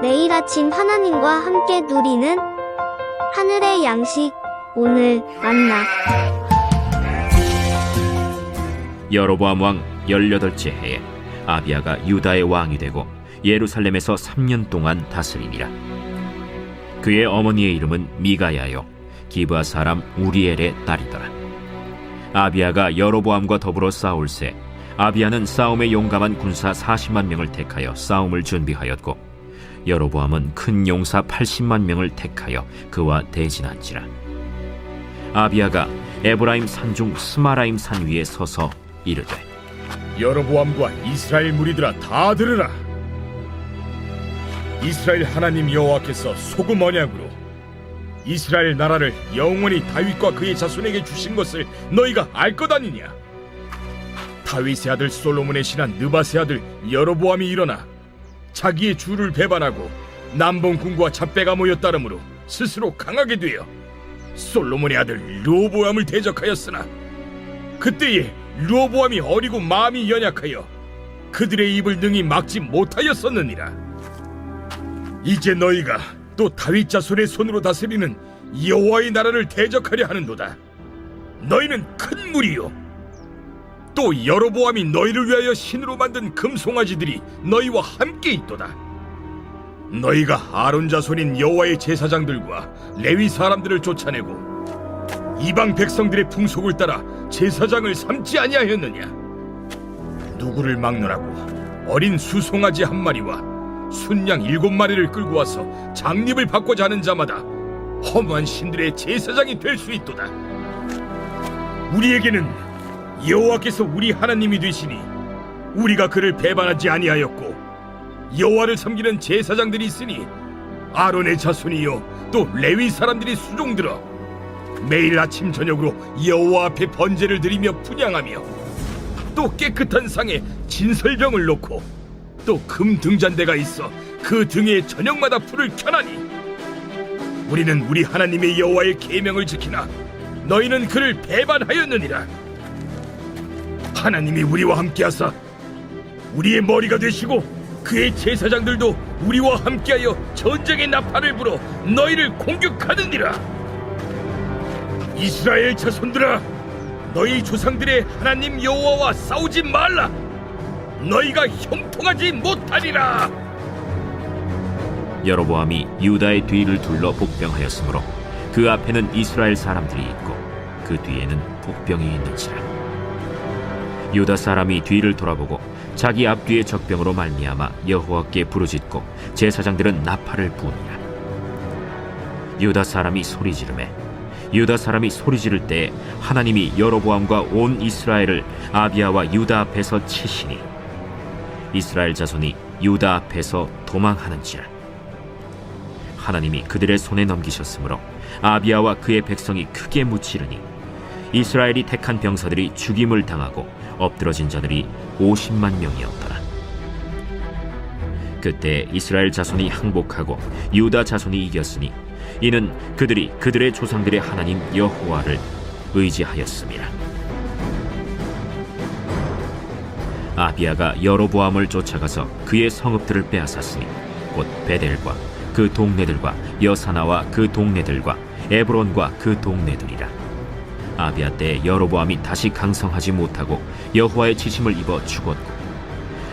매일 아침 하나님과 함께 누리는 하늘의 양식, 오늘 만나. 여로보암 왕 18째 해에 아비야가 유다의 왕이 되고 예루살렘에서 3년 동안 다스리니라. 그의 어머니의 이름은 미가야요 기브아 사람 우리엘의 딸이더라. 아비야가 여로보암과 더불어 싸울새 아비야는 싸움에 용감한 군사 40만 명을 택하여 싸움을 준비하였고 여로보암은 큰 용사 80만 명을 택하여 그와 대진한지라. 아비야가 에브라임 산중 스마라임 산 위에 서서 이르되, 여로보암과 이스라엘 무리들아 다 들으라. 이스라엘 하나님 여호와께서 소금 언약으로 이스라엘 나라를 영원히 다윗과 그의 자손에게 주신 것을 너희가 알 것 아니냐? 다윗의 아들 솔로몬의 신한 느밧의 아들 여로보암이 일어나 자기의 주를 배반하고 남봉군과 잡배가 모여 따름으로 스스로 강하게 되어 솔로몬의 아들 르호보암을 대적하였으나 그때에 르호보암이 어리고 마음이 연약하여 그들의 입을 능히 막지 못하였었느니라. 이제 너희가 또 다윗 자손의 손으로 다스리는 여호와의 나라를 대적하려 하는도다. 너희는 큰 무리요, 또 여로보암이 너희를 위하여 신으로 만든 금송아지들이 너희와 함께 있도다. 너희가 아론 자손인 여호와의 제사장들과 레위 사람들을 쫓아내고 이방 백성들의 풍속을 따라 제사장을 삼지 아니하였느냐? 누구를 막느라고 어린 수송아지 1마리와 순양 7마리를 끌고 와서 장립을 받고자 하는 자마다 허무한 신들의 제사장이 될 수 있도다. 우리에게는 여호와께서 우리 하나님이 되시니 우리가 그를 배반하지 아니하였고 여호와를 섬기는 제사장들이 있으니 아론의 자손이요 또 레위 사람들이 수종들어 매일 아침 저녁으로 여호와 앞에 번제를 드리며 분향하며 또 깨끗한 상에 진설병을 놓고 또 금 등잔대가 있어 그 등에 저녁마다 불을 켜나니 우리는 우리 하나님의 여호와의 계명을 지키나 너희는 그를 배반하였느니라. 하나님이 우리와 함께하사 우리의 머리가 되시고 그의 제사장들도 우리와 함께하여 전쟁의 나팔을 불어 너희를 공격하느니라. 이스라엘 자손들아, 너희 조상들의 하나님 여호와와 싸우지 말라. 너희가 형통하지 못하리라. 여로보암이 유다의 뒤를 둘러 복병하였으므로 그 앞에는 이스라엘 사람들이 있고 그 뒤에는 복병이 있는지라. 유다 사람이 뒤를 돌아보고 자기 앞뒤의 적병으로 말미암아 여호와께 부르짖고 제사장들은 나팔을 부으니라. 유다 사람이 소리 지르매 유다 사람이 소리 지를 때에 하나님이 여로보암과 온 이스라엘을 아비야와 유다 앞에서 치시니 이스라엘 자손이 유다 앞에서 도망하는지라. 하나님이 그들의 손에 넘기셨으므로 아비야와 그의 백성이 크게 무찌르니 이스라엘이 택한 병사들이 죽임을 당하고 엎드러진 자들이 50만 명이었더라. 그때 이스라엘 자손이 항복하고 유다 자손이 이겼으니 이는 그들이 그들의 조상들의 하나님 여호와를 의지하였음이라. 아비야가 여로보암을 쫓아가서 그의 성읍들을 빼앗았으니 곧 베델과 그 동네들과 여사나와 그 동네들과 에브론과 그 동네들이라. 아비야 때 여로보암이 다시 강성하지 못하고 여호와의 지심을 입어 죽었고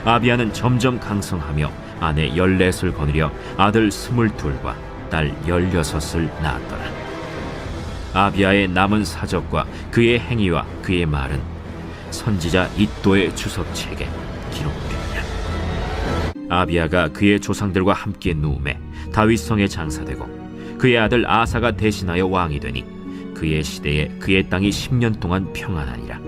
아비야는 점점 강성하며 아내 14을 거느려 아들 22과 딸 16을 낳았더라. 아비야의 남은 사적과 그의 행위와 그의 말은 선지자 이도의 주석책에 기록되니라. 아비야가 그의 조상들과 함께 누움에 다윗성에 장사되고 그의 아들 아사가 대신하여 왕이 되니 그의 시대에 그의 땅이 10년 동안 평안하니라.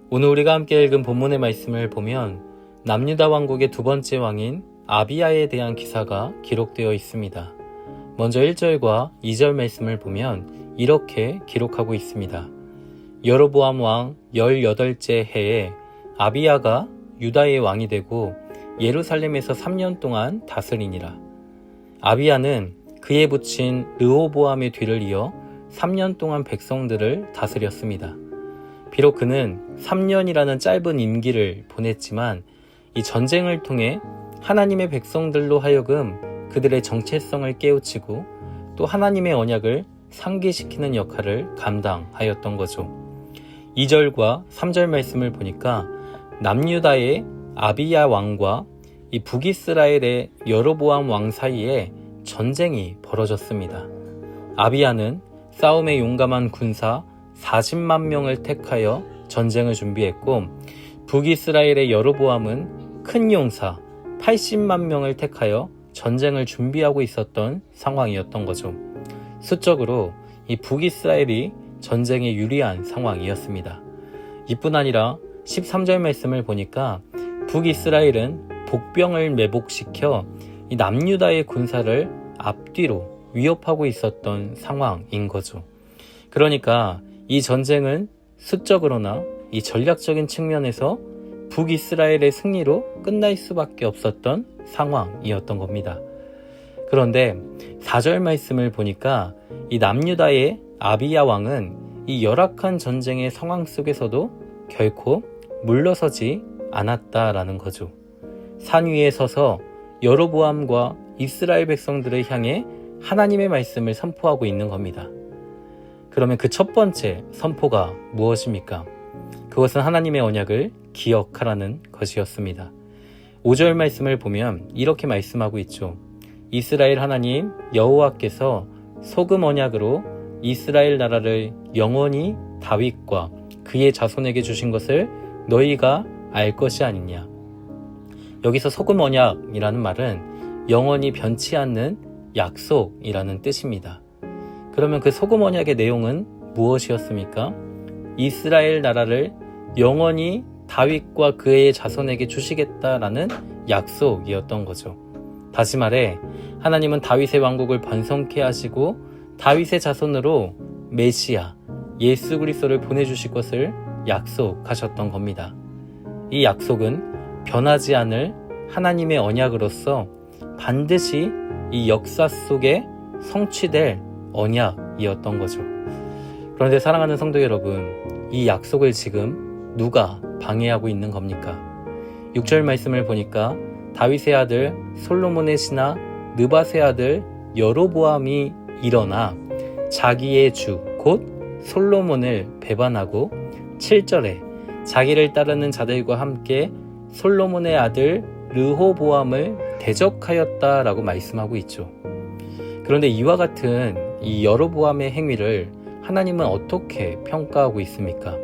오늘 우리가 함께 읽은 본문의 말씀을 보면 남유다 왕국의 2번째 왕인 아비야에 대한 기사가 기록되어 있습니다. 먼저 1절과 2절 말씀을 보면 이렇게 기록하고 있습니다. 여로보암 왕 18째 해에 아비야가 유다의 왕이 되고 예루살렘에서 3년 동안 다스리니라. 아비야는 그의 부친 르호보암의 뒤를 이어 3년 동안 백성들을 다스렸습니다. 비록 그는 3년이라는 짧은 임기를 보냈지만 이 전쟁을 통해 하나님의 백성들로 하여금 그들의 정체성을 깨우치고 또 하나님의 언약을 상기시키는 역할을 감당하였던 거죠. 2절과 3절 말씀을 보니까 남유다의 아비야 왕과 이 북이스라엘의 여로보암 왕 사이에 전쟁이 벌어졌습니다. 아비야는 싸움에 용감한 군사 40만 명을 택하여 전쟁을 준비했고, 북이스라엘의 여로보암은 큰 용사 80만 명을 택하여 전쟁을 준비하고 있었던 상황이었던 거죠. 수적으로 이 북이스라엘이 전쟁에 유리한 상황이었습니다. 이뿐 아니라 13절 말씀을 보니까 북이스라엘은 복병을 매복시켜 이 남유다의 군사를 앞뒤로 위협하고 있었던 상황인 거죠. 그러니까 이 전쟁은 수적으로나 이 전략적인 측면에서 북이스라엘의 승리로 끝날 수밖에 없었던 상황이었던 겁니다. 그런데 4절 말씀을 보니까 이 남유다의 아비야 왕은 이 열악한 전쟁의 상황 속에서도 결코 물러서지 않았다라는 거죠. 산 위에 서서 여로보암과 이스라엘 백성들을 향해 하나님의 말씀을 선포하고 있는 겁니다. 그러면 그 첫 번째 선포가 무엇입니까? 그것은 하나님의 언약을 기억하라는 것이었습니다. 5절 말씀을 보면 이렇게 말씀하고 있죠. 이스라엘 하나님 여호와께서 소금 언약으로 이스라엘 나라를 영원히 다윗과 그의 자손에게 주신 것을 너희가 알 것이 아니냐. 여기서 소금 언약이라는 말은 영원히 변치 않는 약속이라는 뜻입니다. 그러면 그 소금 언약의 내용은 무엇이었습니까? 이스라엘 나라를 영원히 다윗과 그의 자손에게 주시겠다라는 약속이었던 거죠. 다시 말해 하나님은 다윗의 왕국을 번성케 하시고 다윗의 자손으로 메시아 예수 그리스도를 보내주실 것을 약속하셨던 겁니다. 이 약속은 변하지 않을 하나님의 언약으로서 반드시 이 역사 속에 성취될 언약이었던 거죠. 그런데 사랑하는 성도 여러분, 이 약속을 지금 누가 방해하고 있는 겁니까? 6절 말씀을 보니까 다윗의 아들 솔로몬의 신하 느밧의 아들 여로보암이 일어나 자기의 주 곧 솔로몬을 배반하고 7절에 자기를 따르는 자들과 함께 솔로몬의 아들 르호보암을 대적하였다라고 말씀하고 있죠. 그런데 이와 같은 이 여로보암의 행위를 하나님은 어떻게 평가하고 있습니까?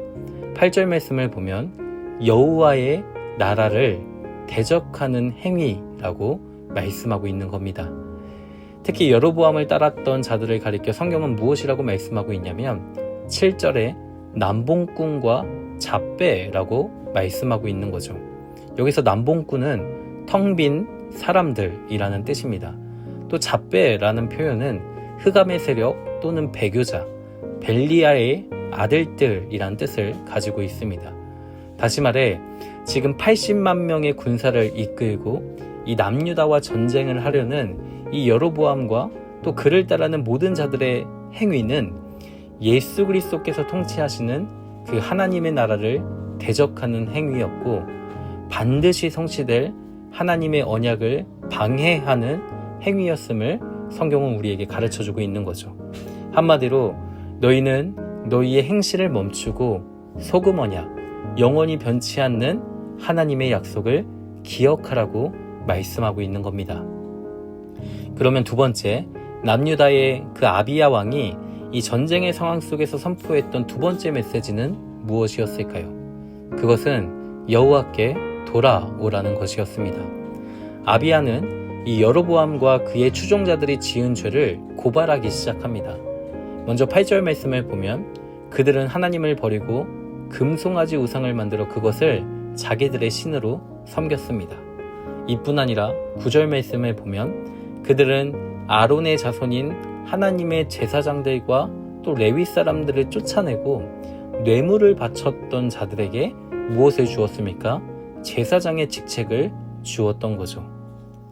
8절 말씀을 보면 여호와의 나라를 대적하는 행위라고 말씀하고 있는 겁니다. 특히 여로보암을 따랐던 자들을 가리켜 성경은 무엇이라고 말씀하고 있냐면 7절에 남봉꾼과 잡배라고 말씀하고 있는 거죠. 여기서 남봉꾼은 텅 빈 사람들이라는 뜻입니다. 또 잡배라는 표현은 흑암의 세력 또는 배교자, 벨리아의 아들들이란 뜻을 가지고 있습니다. 다시 말해 지금 80만 명의 군사를 이끌고 이 남유다와 전쟁을 하려는 이 여로보암과 또 그를 따르는 모든 자들의 행위는 예수 그리스도께서 통치하시는 그 하나님의 나라를 대적하는 행위였고 반드시 성취될 하나님의 언약을 방해하는 행위였음을 성경은 우리에게 가르쳐주고 있는 거죠. 한마디로 너희는 너희의 행실을 멈추고 소금 언약, 영원히 변치 않는 하나님의 약속을 기억하라고 말씀하고 있는 겁니다. 그러면 두 번째, 남유다의 그 아비야 왕이 이 전쟁의 상황 속에서 선포했던 두 번째 메시지는 무엇이었을까요? 그것은 여호와께 돌아오라는 것이었습니다. 아비야는 이 여로보암과 그의 추종자들이 지은 죄를 고발하기 시작합니다. 먼저 8절 말씀을 보면 그들은 하나님을 버리고 금송아지 우상을 만들어 그것을 자기들의 신으로 섬겼습니다. 이뿐 아니라 9절 말씀을 보면 그들은 아론의 자손인 하나님의 제사장들과 또 레위 사람들을 쫓아내고 뇌물을 바쳤던 자들에게 무엇을 주었습니까? 제사장의 직책을 주었던 거죠.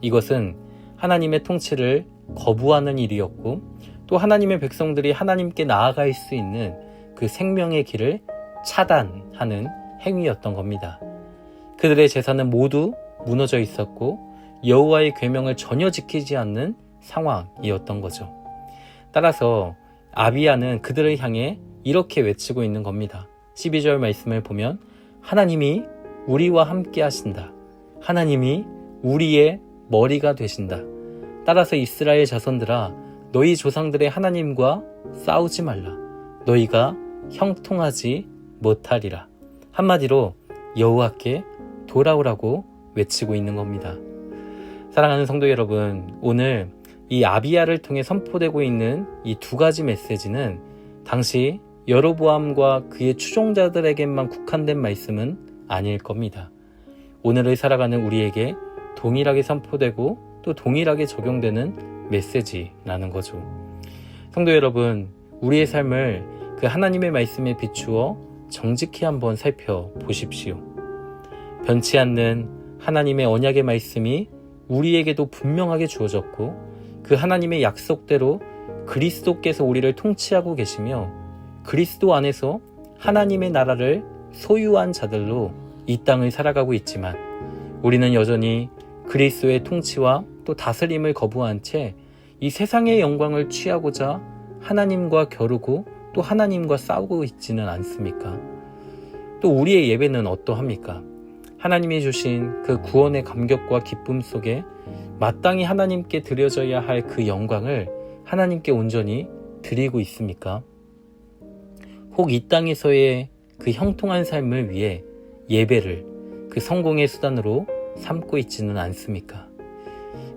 이것은 하나님의 통치를 거부하는 일이었고 또 하나님의 백성들이 하나님께 나아갈 수 있는 그 생명의 길을 차단하는 행위였던 겁니다. 그들의 제사는 모두 무너져 있었고 여호와의 계명을 전혀 지키지 않는 상황이었던 거죠. 따라서 아비야는 그들을 향해 이렇게 외치고 있는 겁니다. 12절 말씀을 보면 하나님이 우리와 함께 하신다. 하나님이 우리의 머리가 되신다. 따라서 이스라엘 자손들아, 너희 조상들의 하나님과 싸우지 말라. 너희가 형통하지 못하리라. 한마디로 여호와께 돌아오라고 외치고 있는 겁니다. 사랑하는 성도 여러분, 오늘 이 아비야를 통해 선포되고 있는 이 두 가지 메시지는 당시 여로보암과 그의 추종자들에게만 국한된 말씀은 아닐 겁니다. 오늘을 살아가는 우리에게 동일하게 선포되고 또 동일하게 적용되는 메시지라는 거죠. 성도 여러분, 우리의 삶을 그 하나님의 말씀에 비추어 정직히 한번 살펴보십시오. 변치 않는 하나님의 언약의 말씀이 우리에게도 분명하게 주어졌고 그 하나님의 약속대로 그리스도께서 우리를 통치하고 계시며 그리스도 안에서 하나님의 나라를 소유한 자들로 이 땅을 살아가고 있지만 우리는 여전히 그리스도의 통치와 또 다스림을 거부한 채 이 세상의 영광을 취하고자 하나님과 겨루고 또 하나님과 싸우고 있지는 않습니까? 또 우리의 예배는 어떠합니까? 하나님이 주신 그 구원의 감격과 기쁨 속에 마땅히 하나님께 드려져야 할 그 영광을 하나님께 온전히 드리고 있습니까? 혹 이 땅에서의 그 형통한 삶을 위해 예배를 그 성공의 수단으로 삼고 있지는 않습니까?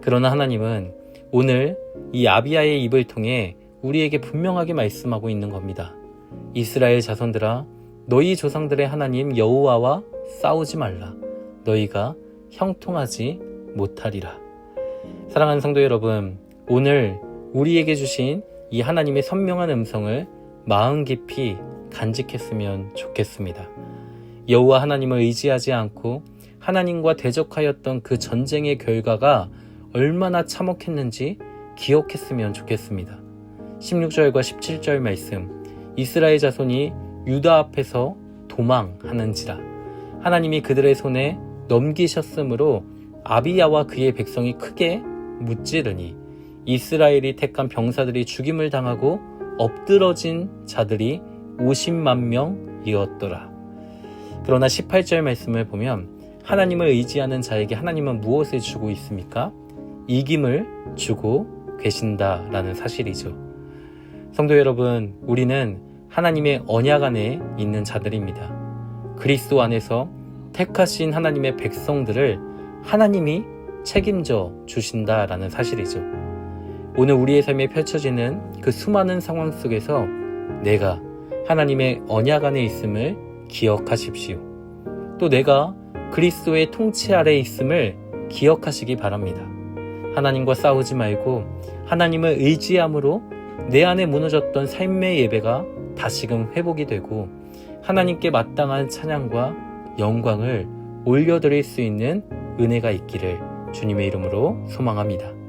그러나 하나님은 오늘 이 아비야의 입을 통해 우리에게 분명하게 말씀하고 있는 겁니다. 이스라엘 자손들아, 너희 조상들의 하나님 여호와와 싸우지 말라. 너희가 형통하지 못하리라. 사랑하는 성도 여러분, 오늘 우리에게 주신 이 하나님의 선명한 음성을 마음 깊이 간직했으면 좋겠습니다. 여호와 하나님을 의지하지 않고 하나님과 대적하였던 그 전쟁의 결과가 얼마나 참혹했는지 기억했으면 좋겠습니다. 16절과 17절 말씀, 이스라엘 자손이 유다 앞에서 도망하는지라 하나님이 그들의 손에 넘기셨으므로 아비야와 그의 백성이 크게 무찌르니 이스라엘이 택한 병사들이 죽임을 당하고 엎드러진 자들이 50만 명이었더라. 그러나 18절 말씀을 보면 하나님을 의지하는 자에게 하나님은 무엇을 주고 있습니까? 이김을 주고 계신다라는 사실이죠. 성도 여러분, 우리는 하나님의 언약 안에 있는 자들입니다. 그리스도 안에서 택하신 하나님의 백성들을 하나님이 책임져 주신다라는 사실이죠. 오늘 우리의 삶에 펼쳐지는 그 수많은 상황 속에서 내가 하나님의 언약 안에 있음을 기억하십시오. 또 내가 그리스도의 통치 아래에 있음을 기억하시기 바랍니다. 하나님과 싸우지 말고 하나님을 의지함으로 내 안에 무너졌던 삶의 예배가 다시금 회복이 되고 하나님께 마땅한 찬양과 영광을 올려드릴 수 있는 은혜가 있기를 주님의 이름으로 소망합니다.